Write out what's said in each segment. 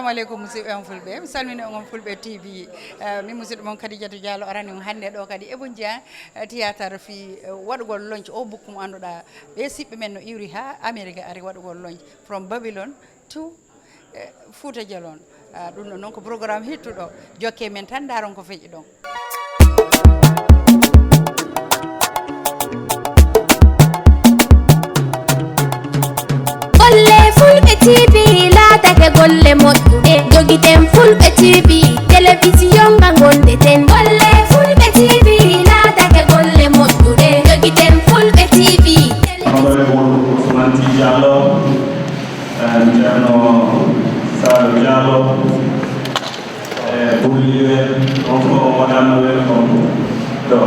assalamu alaikum musidɓe on fulɓe mi salmini on fulɓe tv min musidɗo moon Khadijatou Diallo arani on hannde ɗo kadi eɓon jeeya théâtre fi waɗugol lonce o bukku mo annduɗa ɓe siɓɓe men no iwri ha Amérique ari waɗugol lonce from Babylon to Fuuta Jallon ɗum ɗon noon ko programme hittuɗo jokke men tan daron ko feƴi ɗon. Fulbe TV laatake golle moƴƴuɗe jogiten Fulbe TV télévision nga gondeten golle Fulbe TV laatake golle moƴƴuɗe jogiten Fulbe TV Honorable Cherno Jallon Fulbe on waɗama welcome ɗo.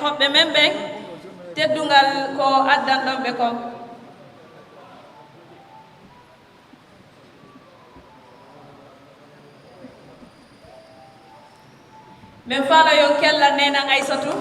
hoɓɓe men ɓen teddungal ko addan ɗon ɓe ko min faala yo kella nenan Aissatou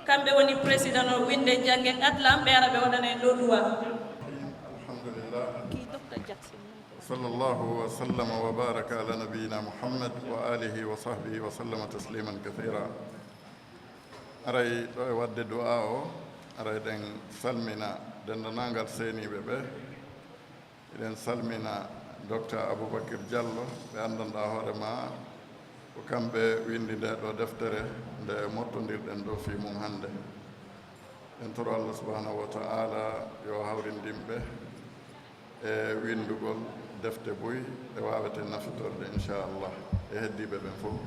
kamɓe woni président o winde janggen atlam ɓe ara ɓe waɗana en ɗo duwa. Alhamdulillah. Sallallahu wa sallama wa baraka ala nabiyyina Muhammad wa alihi wa sahbihi wa sallama tasliman kathira. Aray ɗo e wadde du'a o aray ɗen salmina dendanangal seniɓe ɓe eɗen salmina docteur Aboubacry Diallo ɓe andanɗa hoorema ko kamɓe windi nde ɗo deftere nde mottodirɗen ɗo fi mum hannde en toro Allah subhanahu wa ta'ala yo hawrindimɓe e windugol defte boy e wawete nafitorde inchallah e heddiɓe ɓen fof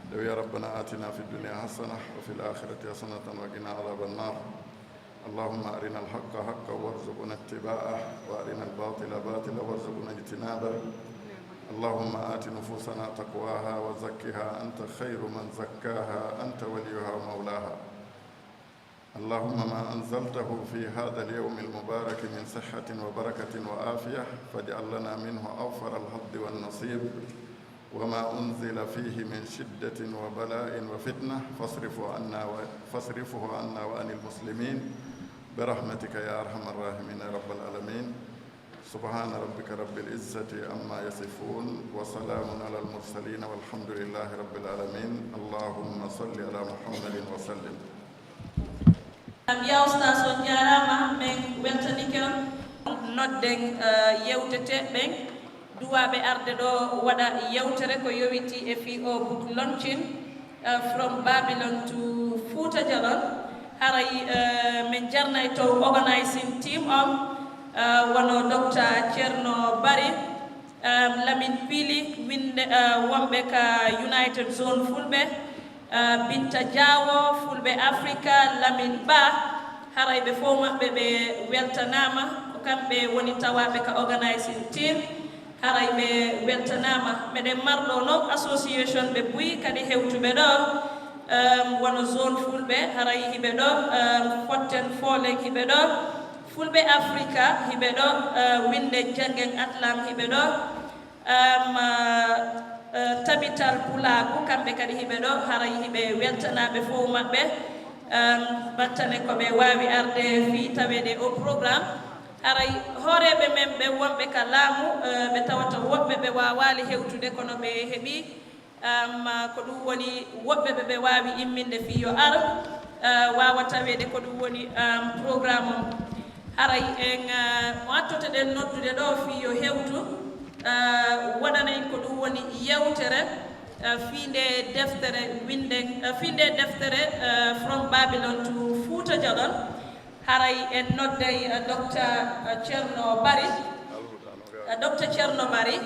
nde wiya rabbana atina fi dunia hasana wa fi l akhirati hasanatan wa qina adaba annar allahumma arina alhaqa haqqa warzuqna ittiba'ah wa arina albatila batila warzuqna ijtinabah اللهم آت نفوسنا تقواها وزكها أنت خير من زكاها أنت وليها ومولاها اللهم ما أنزلته في هذا اليوم المبارك من صحة وبركة وعافية فاجعل لنا منه أوفر الحظ والنصيب وما أنزل فيه من شدة وبلاء وفتنة فاصرفه عنا وعن المسلمين برحمتك يا أرحم الراحمين يا رب العالمين سبحان ربك رب العزة عما يصفون وسلام على المرسلين والحمد لله رب العالمين اللهم صل على محمد وسلم. يا أستاذ سنجارama men weltanike nodden yewtete ɓen duwaɓe arde ɗo waɗa yewtere ko yowiti e fi o book launching from Babylon to Fuuta Jallon haray min jarnay to organizing team on wono Dr. Cherno Lamin Pili winde wonɓe ka United Zone Fulbe Binta Diawo Fulbe Africa Lamin Ba haray ɓe fof maɓɓe ɓe weltanama ko kamɓe woni tawaɓe ka organising team haray ɓe weltanama meɗen marɗo no association ɓe buyi kadi hewtuɓe ɗo wono zone Fulbe haray hiɓe ɗo fotten folen hiɓe ɗo Fulbe Africa hiɓe ɗo winde janggen atlam hiɓe ɗo tabital pulaku kamɓe kadi hiɓe ɗo haray hiɓe weltanaɓe fof maɓɓe battane ko ɓe wawi arde fi tawede o programme haray hooreɓe men ɓe wonɓe ka laamu ɓe tawata woɓɓe ɓe wawali hewtude kono ɓe heeɓi ko ɗum woni woɓɓe ɓe wawi imminde fi yo ar wawa tawede ko ɗum woni programme o haray en wattote ɗen noddude ɗo fi yo hewtu waɗanayi ko ɗum woni yewtere finde deftere winden finde deftere from Babylon to Fuuta Jallon haray en nodday Dr. Cherno Bari Dr. Cherno Bari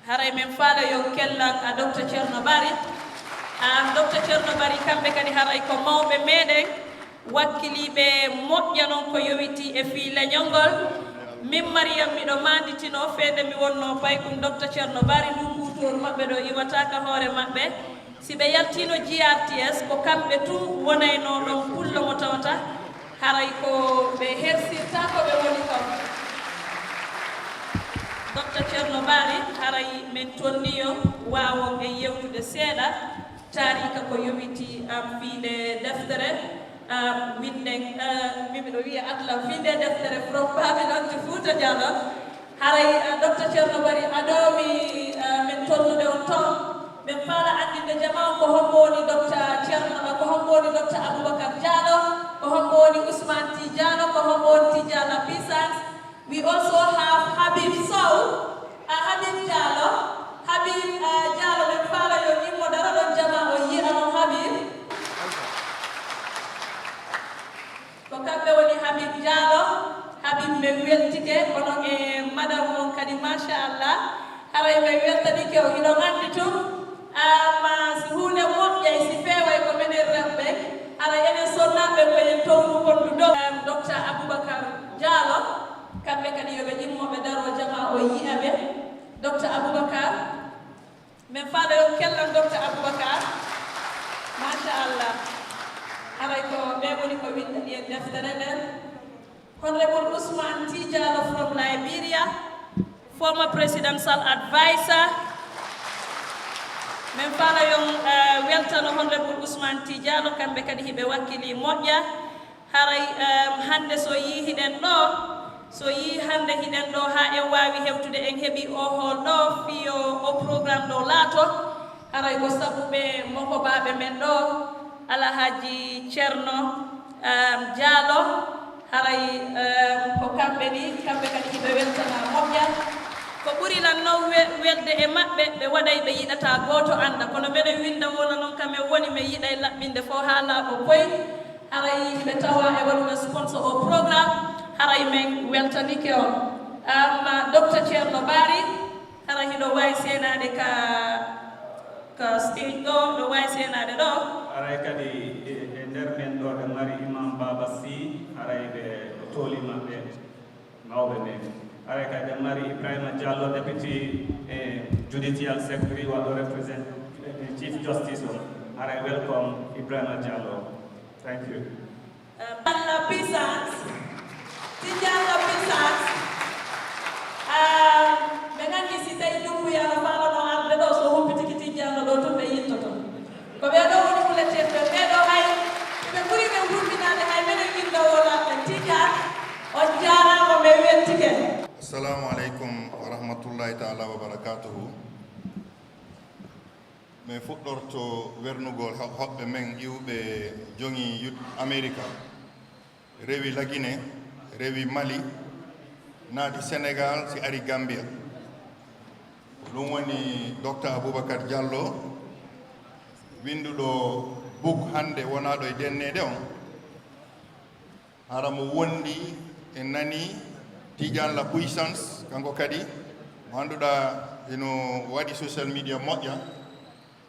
haray men faala yo kellan Dr. Cherno Bari Dr. Cherno Bari kamɓe kadi haray ko mawɓe meɗen wakkiliɓe moƴƴa noon ko yowiti e fi leñolngol min Mariam miɗo manditino feede mi wonno paykum Dr. Cherno Bari ɗum kutor maɓɓe ɗo iwataka hoore maɓɓe si ɓe yaltino GRTS ko kamɓe tun wonayno ɗon pullo mo tawata haray ko ɓe hersirta ko ɓe woni kam Dr. Cherno Bari haray min tonniyo wawon e yewtude seeɗa tarika ko yowiti fiinde deftere winden mimiɗo wiya atlam finde deftere from Babylon to Fuuta Jallon haray Dr. Cherno Bari aɗomi min tonnude on ton ɓen faala andinde jama ko hombo woni Dr. Cherno ko hombo woni Dr. Aboubacar Diallo ko hombo woni Ousmane Tidiano ko hombo woni Tidiano Pisans. We also have Habib Sow Habib Diallo Diallo ɓen faala yo ñimmo dara ɗon jama o yi'a on Habib ko kamɓe woni Habib Diallo Habib ɓe weltike kono e madame on kadi machallah haray ɓe weltanike o iɗon andi tum ma si hunde moƴƴay si feeway ko minen rewɓe haray enen sonnaɓe koyen townu kondu dow Dr. Aboubacar Diallo kamɓe kadi yoɓe ñimmoɓe daro jama o yi'a ɓe Dr. Aboubacar min faala yo kellan Dr. Aboubacar machallah haray ko ɓe woni ko winɗani en deftere nden Honorable Ousmane Tidiano from Liberia former presidential advisor min faala yon weltano Honorable Ousmane Tidiano kamɓe kadi hiɓe wakkili moƴƴa haray hande so yi hiɗen ɗo so yi hande hiɗen ɗo ha en wawi hewtude en heeɓi o hol ɗo fiyo o programme ɗo laato haray ko sabu ɓe mokobaɓe men ɗo Alhaji Cherno Diallo haray ko kamɓe ni kamɓe kadi hiɓe weltana moƴƴa ko ɓuri lan noon welde e maɓɓe ɓe waɗay ɓe yiɗata goto anda kono mbeɗe winda wona noon kamen woni mi yiɗay laɓɓinde fo ha laaɓo koy haray ɓe tawa e waɗuɓe sponsor o programme haray men weltanike on Dr. Cherno Bari haray hiɗo wawi senade ka stage ɗo ɗo wawi senade ɗo aray kadi e nder men ɗo ɓe mari imam Baba Sy haray ɓe tooli maɓɓe mawɓe men aray kadi ɓe mari Ibrahima Diallo deputy judicial secretary waɗo represent chief justice on haray welcome Ibrahima Diallo. Thank you. Tidiano Pisans ɓe gandi si tawi dumbuyano falano arde ɗo so humpitiki Tidiano ɗo tun ɓe yittoto ko ɓeɗo woni ɓuleteɓe ɓeɗo hay ɓe ɓuuri ɓe humpinade hay menen yindowonaɓe Tidiane on jarama ɓe weltike. Assalamu aleykum wa rahmatullahi taala wa barakatuhu. mi fuɗɗorto wernugol hoɓɓe men iwɓe jongi America rewi Lagine rewi Mali naati Sénégal si ari Gambia ɗum woni Dr. Aboubacar Diallo winduɗo book hande wonaɗo e dennede on hara mo wondi e nani Tidiane la puissance kanko kadi mo annduɗa eno waɗi social media moƴƴa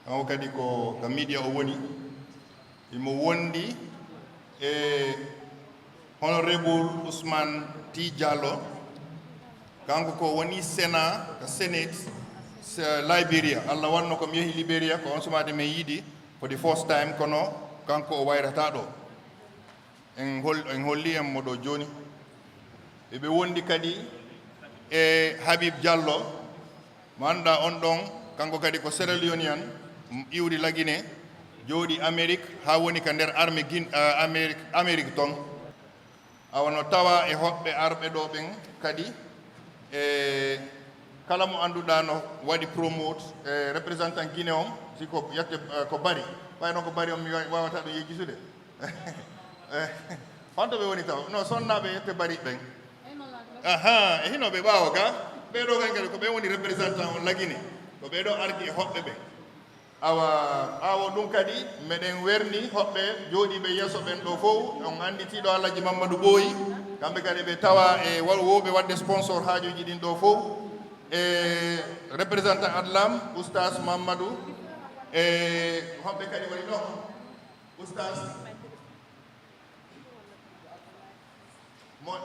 kanko kadi ko ka media o woni imo wondi e honorable Ousmane T. Diallo kanko ko woni Sénat ka Senate Liberia Allah wanno ko mi yehi Liberia ko on sumade mi yiidi for the first time kono kanko o wayrata ɗo en holli en mo ɗo joni eɓe wondi kadi e Habib Diallo mo annduɗa on ɗon kanko kadi ko Sierra Leonean iwri lagine jooɗi Amérique ha woni ka nder armée Amérique ton awano tawa e hoɓɓe arɓe ɗo ɓen kadi e kala mo annduɗa no waɗi promote représentant Guinée on siko yette ko bari wayno ko bari on mi wawata ɗo yejjitude honto ɓe woni taw non sonnaɓe yette bari ɓen aha e hinoɓe ɓaawo ga ɓeɗo kan kadi ko ɓe woni représentant on lagine ko ɓeɗo ardi e hoɓɓe ɓen awo ɗum kadi meɗen werni hoɓɓe jooɗiɓe yesso ɓen ɗo fof on anditiɗo Alhaji Mamadou Ɓooyi kamɓe kadi ɓe tawa e woɓe wadde sponsor haajuji ɗin ɗo fof e représentant Adlam oustas Mamadou e hoɓɓe kadi woni ɗo oustas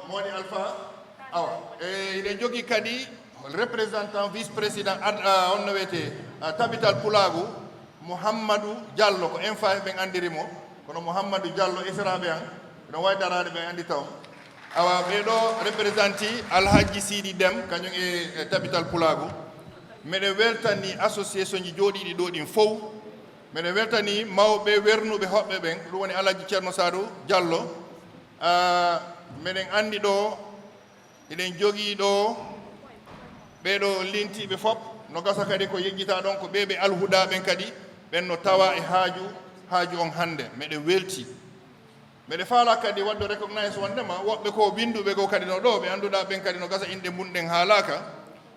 Modi Alpha awa e eɗen jogui kadi représentant vice président on no wiyete tabital Pulagu Mouhammadou Diallo ko M5 ɓen andirimo kono Mouhammadou Diallo esiraɓe an no waydaraɗe ɓe andi taw awa ɓeɗo représentanti Alhaji Sidi Dem kañum e tabital Pulagu meɗen weltani association ji jooɗiɗi ɗo ɗin fof meɗen weltani mawɓe wernuɓe hoɓɓe ɓen ɗum woni Alhaji Cherno Sadou Diallo meɗen andi ɗo eɗen jogii ɗo ɓeɗo lintiɓe fof no gasa kadi ko yejjita ɗon ko ɓeɓe alhuda ɓen kadi ɓen no tawa e haaju on hannde meɗen welti meɗe faala kadi wadde recognize wondema woɓɓe ko winduɓe ko kadi no ɗo ɓe annduɗa ɓen kadi no gasa inde munɗen haalaka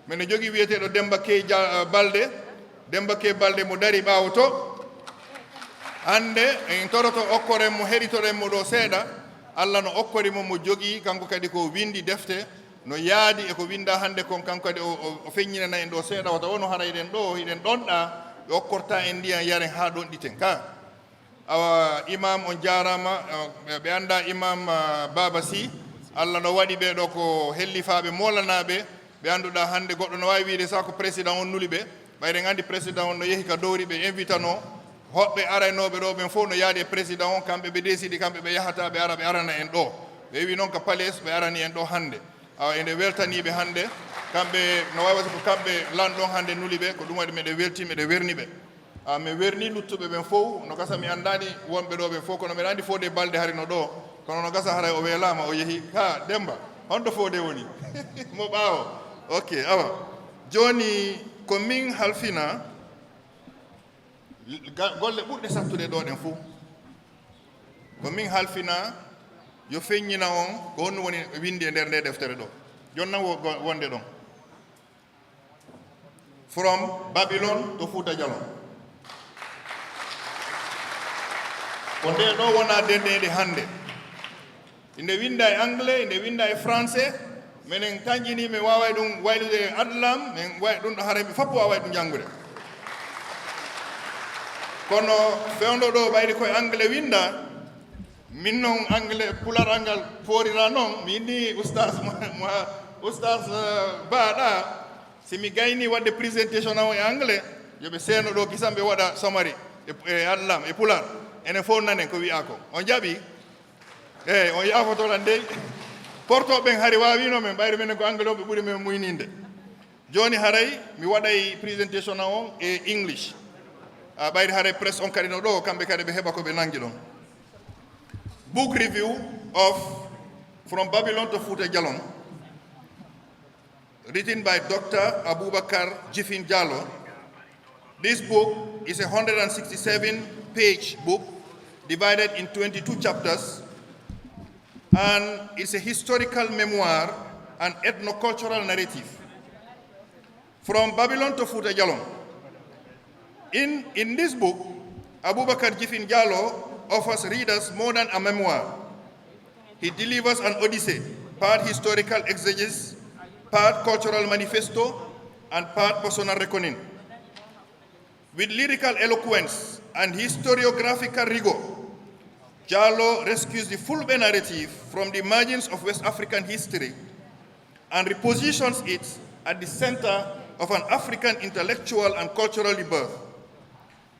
meɗe jogii wiyeteɗo Demba Key Balde mo dari ɓaawo to hannde en toroto okkoren mo heɗitoren mo ɗo seeɗa Allah no okkori mo jogii kanko kadi ko windi defte no yaadi e ko winda hannde kon kanko kadi o feññinana en ɗo seeɗa wata wono hara eɗen ɗo eɗen ɗonɗa ɓe okkorta en ndiyan yaren haa ɗon ɗiten ka awa imam on jarama ɓe annda imam Baba Sy Allah no waɗi ɓe ɗo ko hellifaɓe molanaɓe ɓe annduɗa hannde goɗɗo no wawi wiide sa ko président on nuli ɓe ɓayren anndi président on no yehi ka dowri ɓe invitano hoɓɓe aranoɓe ɗo ɓen fof no yaadi e président on kamɓe ɓe décidi kamɓe ɓe yahata ɓe ara ɓe arana en ɗo ɓe wi noon ko palais ɓe arani en ɗo hannde awa ene weltaniɓe hannde kamɓe no wawata ko kamɓe lanɗon hannde nuli ɓe ko ɗum waɗi meɗe welti meɗe werni ɓe mi werni luttuɓe ɓen fof no gasa mi anndani wonɓe ɗo ɓen fof kono mbeɗa anndi Fodé Balde harino ɗo kono no gasa haray o weelama o yeehi ha Demba honto Fodé woni mo ɓaawo ok awa joni ko min halfina golle ɓurɗe sattude ɗo ɗen fof ko min halfina yo feññina on ko honno woni windi e nder nde deftere ɗo jonnan wonde ɗon from Babylon to Fuuta Jallon ko nde ɗo wona dendeede hannde inde winda e anglais inde winda e français minen tañƴini min waaway ɗum waylude e adlam min way ɗum ɗo hara ɓe fof waaway ɗum janngude kono fewndo ɗo ɓayri koye anglais winda min noon anglais pular angal foorira noon mi inni oustas baaɗa si mi gayni wadde présentation o e anglais yoɓe seeno ɗo kisamɓe waɗa somari e adlam e pular enen fof nanen ko wiya ko on jaɓi eyi on yafotoɗan dey porto ɓen hari wawino men ɓayri minen ko anglais o ɓe ɓuuri men muyninde joni haray mi waɗay présentation on e english ɓayri haray presse on kadi no ɗo kamɓe kadi ɓe heɓa koɓe nangi ɗon book review of From Babylon to Fuuta Jallon, written by Dr. Abubakar Jifin Jallo. This book is a 167-page book divided in 22 chapters, and it's a historical memoir and ethnocultural narrative. From Babylon to Fuuta Jallon. In this book, Abubakar Jifin Jallo offers readers more than a memoir. He delivers an odyssey, part historical exegesis, part cultural manifesto, and part personal reckoning. With lyrical eloquence and historiographical rigor, Jallo rescues the Fulbe narrative from the margins of West African history and repositions it at the center of an African intellectual and cultural rebirth.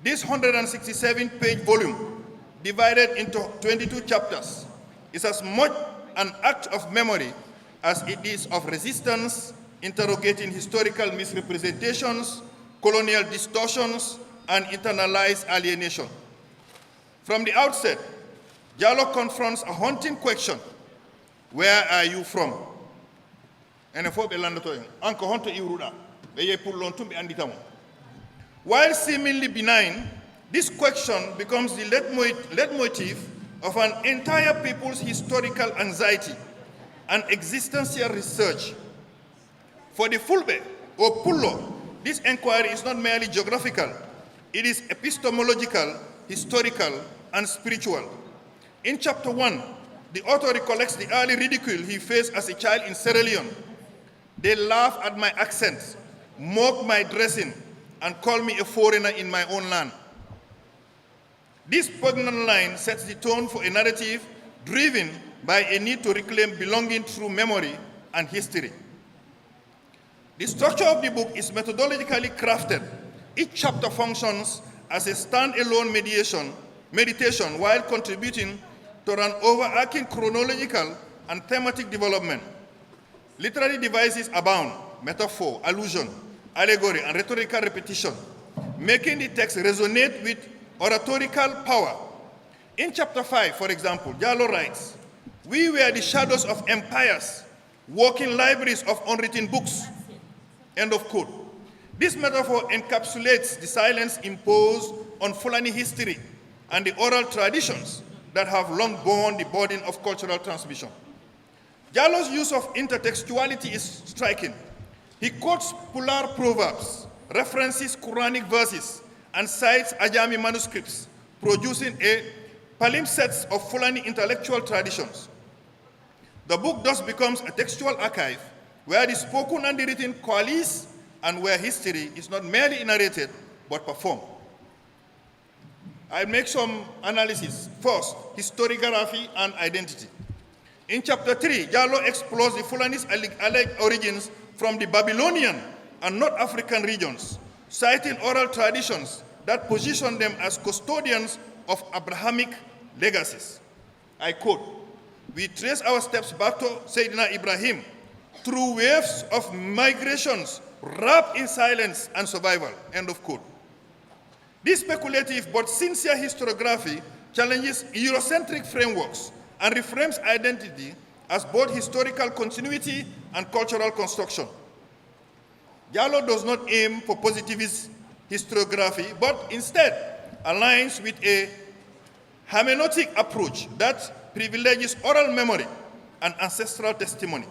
This 167-page volume, divided into 22 chapters, is as much an act of memory as it is of resistance, interrogating historical misrepresentations, colonial distortions, and internalized alienation. From the outset, Jallon confronts a haunting question: where are you from? While seemingly benign, this question becomes the leitmotif of an entire people's historical anxiety and existential research. For the Fulbe, or Pullo, this inquiry is not merely geographical, it is epistemological, historical, and spiritual. In chapter 1, the author recollects the early ridicule he faced as a child in Sierra Leone. They laugh at my accent, mock my dressing, and call me a foreigner in my own land. This poignant line sets the tone for a narrative driven by a need to reclaim belonging through memory and history. The structure of the book is methodologically crafted. Each chapter functions as a standalone meditation while contributing to an overarching chronological and thematic development. Literary devices abound: metaphor, allusion, allegory, and rhetorical repetition, making the text resonate with oratorical power. In chapter 5, for example, Jallon writes, "We were the shadows of empires, walking libraries of unwritten books." End of quote. This metaphor encapsulates the silence imposed on Fulani history and the oral traditions that have long borne the burden of cultural transmission. Jallon's use of intertextuality is striking. He quotes Pular proverbs, references Quranic verses, and cites Ajami manuscripts, producing a palimpsest of Fulani intellectual traditions. The book thus becomes a textual archive where the spoken and the written coalesce and where history is not merely narrated but performed. I'll make some analysis. First, historiography and identity. In chapter 3, Jallon explores the Fulani's alleged origins from the Babylonian and North African regions, citing oral traditions that position them as custodians of Abrahamic legacies. I quote, "We trace our steps back to Sayyidina Ibrahim through waves of migrations wrapped in silence and survival." End of quote. This speculative but sincere historiography challenges Eurocentric frameworks and reframes identity as both historical continuity and cultural construction. Jallon does not aim for positivist historiography, but instead aligns with a hermeneutic approach that privileges oral memory and ancestral testimony.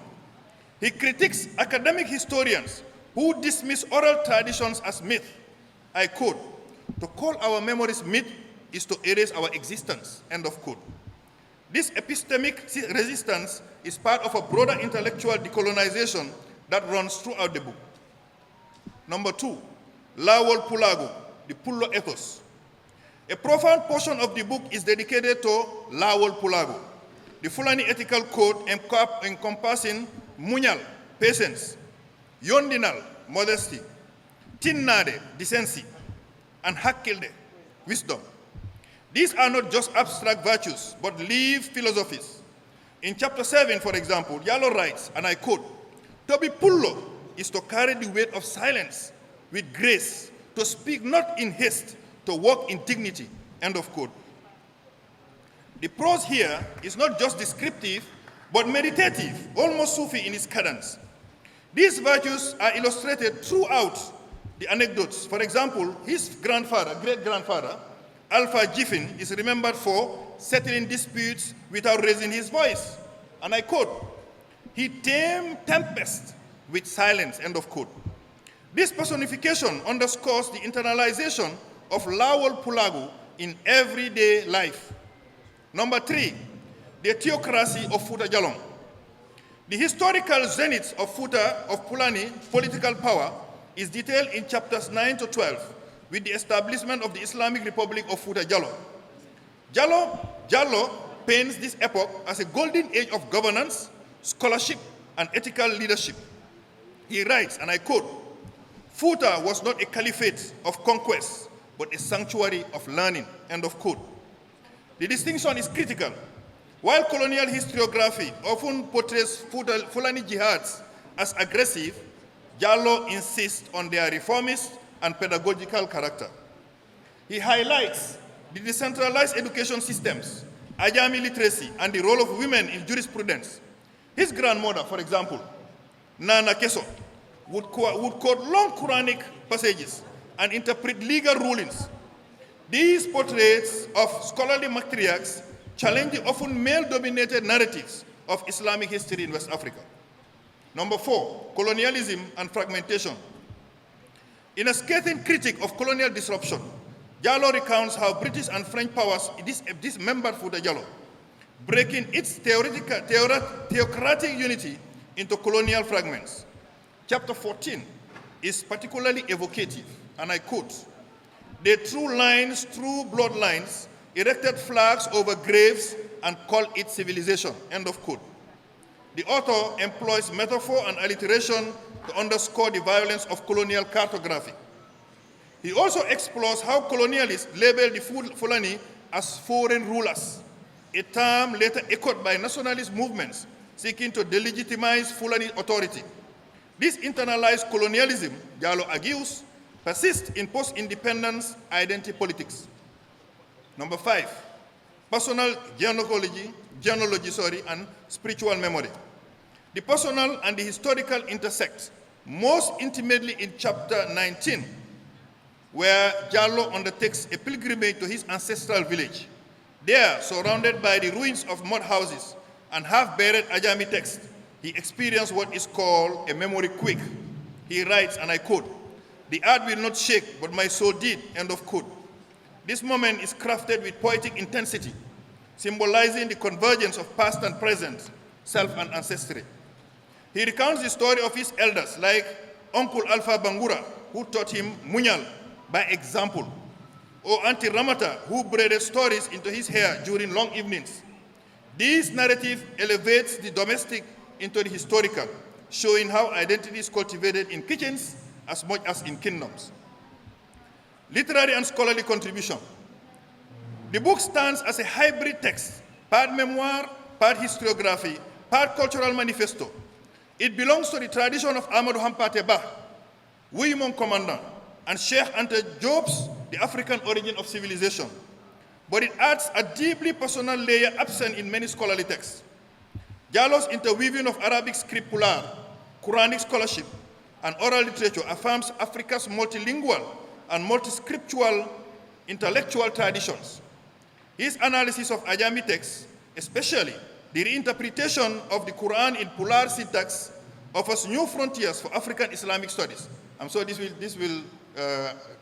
He critiques academic historians who dismiss oral traditions as myth. I quote, "To call our memories myth is to erase our existence." End of quote. This epistemic resistance is part of a broader intellectual decolonization that runs throughout the book. Number 2, Lawol Pulago, the Pullo ethos. A profound portion of the book is dedicated to Lawol Pulago, the Fulani ethical code encompassing muñal, patience, yondinal, modesty, tinnade, decency, and hakkilde, wisdom. These are not just abstract virtues, but lived philosophies. In chapter 7, for example, Jallon writes, and I quote, "To be pullo is to carry the weight of silence with grace, to speak not in haste, to walk in dignity." End of quote. The prose here is not just descriptive, but meditative, almost Sufi in its cadence. These virtues are illustrated throughout the anecdotes. For example, his grandfather, great-grandfather, Alpha Jiffin, is remembered for settling disputes without raising his voice. And I quote, "He tamed tempest with silence." End of quote. This personification underscores the internalization of Lawol Pulago in everyday life. Number 3, the theocracy of Fuuta Jallon. The historical zenith of Fulani political power is detailed in chapters 9 to 12 with the establishment of the Islamic Republic of Fuuta Jallon. Jallon paints this epoch as a golden age of governance, scholarship, and ethical leadership. He writes, and I quote, "Fuuta was not a caliphate of conquest, but a sanctuary of learning." End of quote. The distinction is critical. While colonial historiography often portrays Fulani jihads as aggressive, Jallon insists on their reformist and pedagogical character. He highlights the decentralized education systems, Ajami literacy, and the role of women in jurisprudence. His grandmother, for example, Nana Keso, would quote long Quranic passages and interpret legal rulings. These portraits of scholarly matriarchs challenge the often male-dominated narratives of Islamic history in West Africa. Number 4, colonialism and fragmentation. In a scathing critique of colonial disruption, Jallon recounts how British and French powers dismembered Fuuta Jallon, breaking its theocratic unity into colonial fragments. Chapter 14 is particularly evocative, and I quote, "They threw bloodlines, erected flags over graves, and called it civilization," end of quote. The author employs metaphor and alliteration to underscore the violence of colonial cartography. He also explores how colonialists labeled the Fulani as foreign rulers, a term later echoed by nationalist movements seeking to delegitimize Fulani authority. This internalized colonialism, Jallon argues, persists in post-independence identity politics. Number 5, personal genealogy, and spiritual memory. The personal and the historical intersect most intimately in chapter 19, where Jallon undertakes a pilgrimage to his ancestral village. There, surrounded by the ruins of mud houses and half-buried Ajami text, he experienced what is called a memory quake. He writes, and I quote, "The earth will not shake, but my soul did," end of quote. This moment is crafted with poetic intensity, symbolizing the convergence of past and present, self and ancestry. He recounts the story of his elders, like Uncle Alpha Bangura, who taught him Munyal by example, or Auntie Ramata, who braided stories into his hair during long evenings. This narrative elevates the domestic into the historical, showing how identity is cultivated in kitchens as much as in kingdoms. Literary and scholarly contribution. The book stands as a hybrid text, part memoir, part historiography, part cultural manifesto. It belongs to the tradition of Amadou Hampate Bah, William Commandant, and Sheikh Anta Diop's The African Origin of Civilization. But it adds a deeply personal layer absent in many scholarly texts. Jallon's interweaving of Arabic scriptural, Quranic scholarship, and oral literature affirms Africa's multilingual and multi-scriptural intellectual traditions. His analysis of Ajami texts, especially the reinterpretation of the Quran in Pular syntax, offers new frontiers for African Islamic studies. I'm sure this will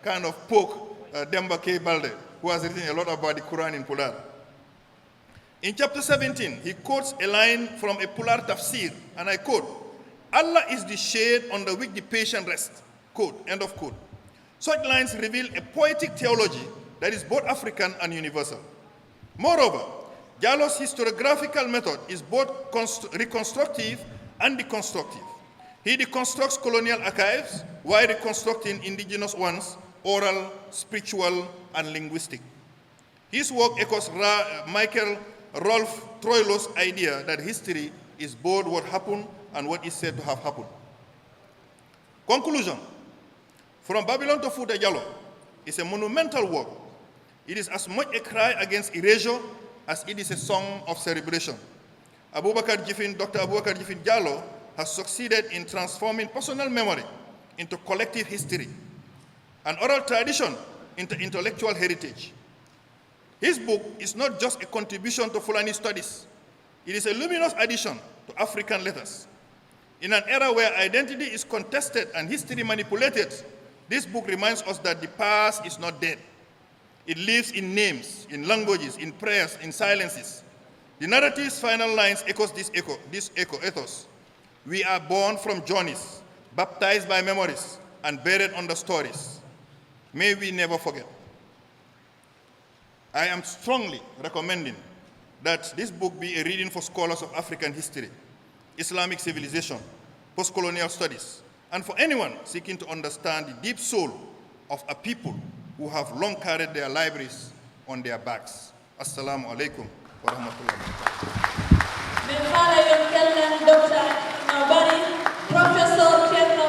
kind of poke Demba K. Balde, who has written a lot about the Quran in Pular. In chapter 17, he quotes a line from a Pular tafsir, and I quote, "Allah is the shade under which the patient rests," quote, end of quote. Such lines reveal a poetic theology that is both African and universal. Moreover, Jallon's historiographical method is both reconstructive and deconstructive. He deconstructs colonial archives while reconstructing indigenous ones, oral, spiritual, and linguistic. His work echoes Michael Rolf Troilus' idea that history is both what happened and what is said to have happened. Conclusion. From Babylon to Fuuta Jallon is a monumental work. It is as much a cry against erasure as it is a song of celebration. Dr. Abubakar Jiffin Jallon has succeeded in transforming personal memory into collective history, and oral tradition into intellectual heritage. His book is not just a contribution to Fulani studies. It is a luminous addition to African letters. In an era where identity is contested and history manipulated, this book reminds us that the past is not dead. It lives in names, in languages, in prayers, in silences. The narrative's final lines echoes this ethos. We are born from journeys, baptized by memories, and buried under stories. May we never forget. I am strongly recommending that this book be a reading for scholars of African history, Islamic civilization, post-colonial studies, and for anyone seeking to understand the deep soul of a people who have long carried their libraries on their backs. Assalamu alaikum wa rahmatullahi wa barakatuh. Professor Cherno.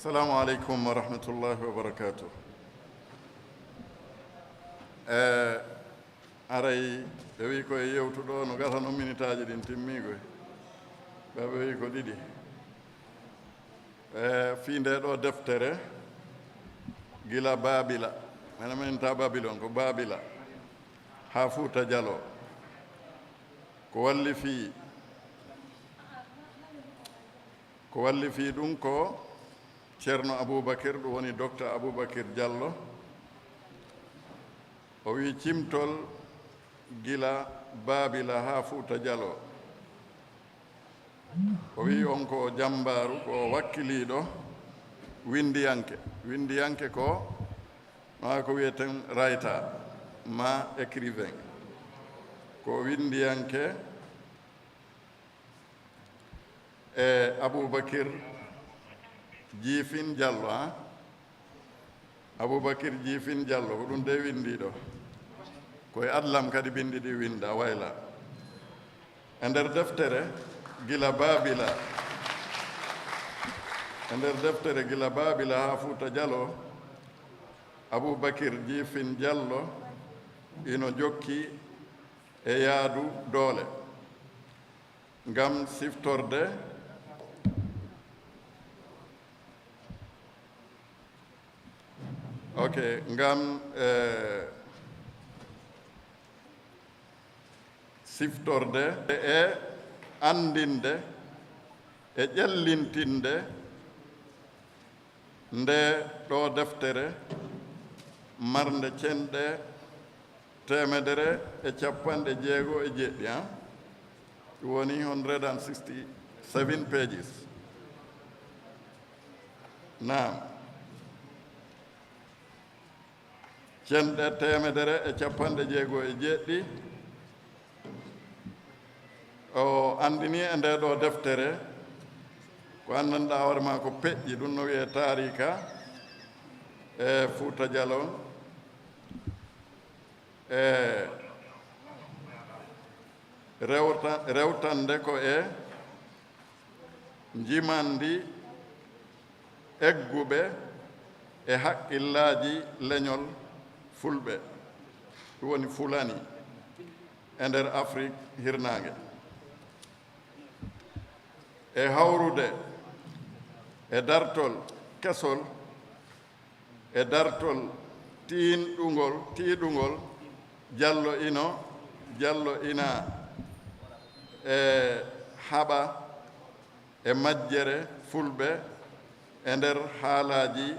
Assalamu alaikum wa rahmatullahi wa barakatuh. Aray ɓe wi koye yewtuɗo no gata no minitaji ɗin timmigoy ɓeɓe wi ko ɗiɗi fi nde ɗo deftere gila Babila mena minta Babilon ko Babila ha Fuuta Jalo ko walli fi ɗum ko Cherno Aboubakir ɗum woni docteur Aboubakir Diallo o wi cimtol gila Babila ha Fuuta Jalo o wi on ko jambaru ko wakkiliɗo windiyanke ko ma ko wiyeten writer ma écrivain ko windiyanke e Aboubakir Jiifin Diallo Aboubakir Jiifin Diallo ko ɗum de windiɗo koye adlam kadi bindi ɗi winda wayla e nder deftere gila Babila ha Fuuta Jalo Aboubakir Jiifin Diallo ino jokki e yaadu doole ngam siftorde siftorde e andinde e ƴellintinde nde ɗo deftere marnde cenɗe 167 ɗum woni 167 pages naam cenɗe 167 o andini e nde ɗo deftere ko anndanɗa hoore ma ko peƴƴi ɗum no wiye tarika e Fuuta Jalon e rewtande ko e jimandi egguɓe e haqqillaji leñol fulɓe ɗum woni fulani e nder Afrique hirnangue e hawrude e dartol kesol e dartol tiiɗugol Jallo ina e haɓa e majjere fulɓe e nder haalaji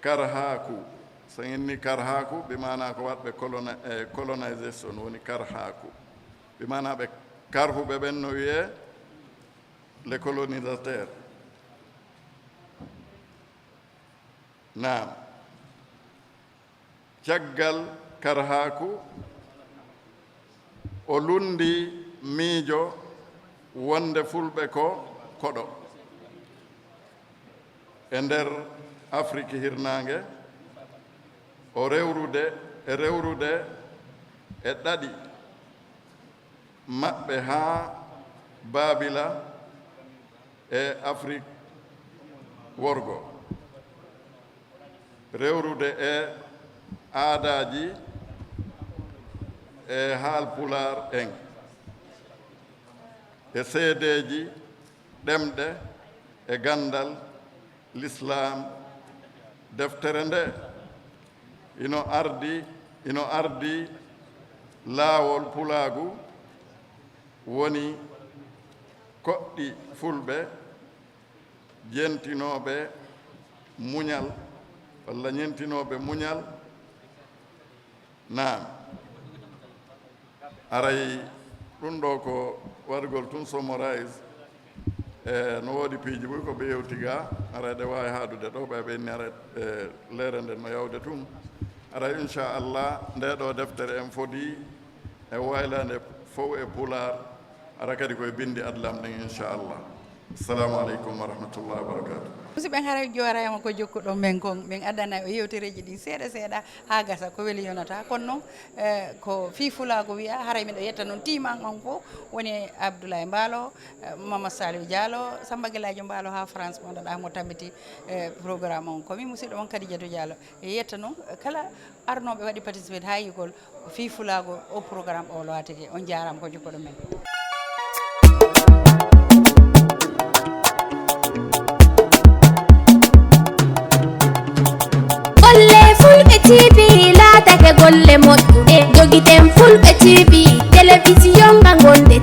karhaku so inni karhaku ɓe mana ko waɗɓe colonisation woni karhaku ɓe mana ɓe karhuɓe ɓen no wiye les colonisateurs naam caggal karhaku o lundi miijo wonde fulɓe ko koɗo e nder Afrique hirnangue o rewrude e ɗaɗi maɓɓe ha Babila e Afrique worgo rewrude e aadaji e haalpular en e seedeji ɗemɗe e gandal l'islam deftere nde ino ardi laawol pulaagu woni koɗɗi fulɓe jentinoɓe muñal walla ñentinoɓe muñal naam aray ɗum ɗo ko wargol tun sommorise no woodi piiji ɓuuri ko ɓe yewti ga aray ɗe wawi haadude ɗo ɓe ɓenni ara leere nden no yawde tun aray inchallah nde ɗo deftere en fodi e waylande fof e pular ara kadi koye bindi adlam ɗen inchallah assalamu aleykum wa rahmatullahi wa barakatuh musidɓe hara joorayama ko jokkuɗo men kon min addana o yewtereji ɗi seeɗa seeɗa ha gasa ko weeli yonata kono noon ko fifulago wiya haray miɗo yetta noon timan on fof woni Abdoulaye Mbaalo Mamadou Saliou Diallo Samba Gueladio Mbaalo ha France mo ɗaɗa mo tabbiti programme on komin musidɗo on Kadidiatou Diallo e yetta noon kala arnoɓe waɗi participé ha yigol fifulago o programme o lowatike on jarama ko jokkuɗo men Fulbe TV laatake golle moƴƴuɗe jogiten Fulbe TV télévision nga gonde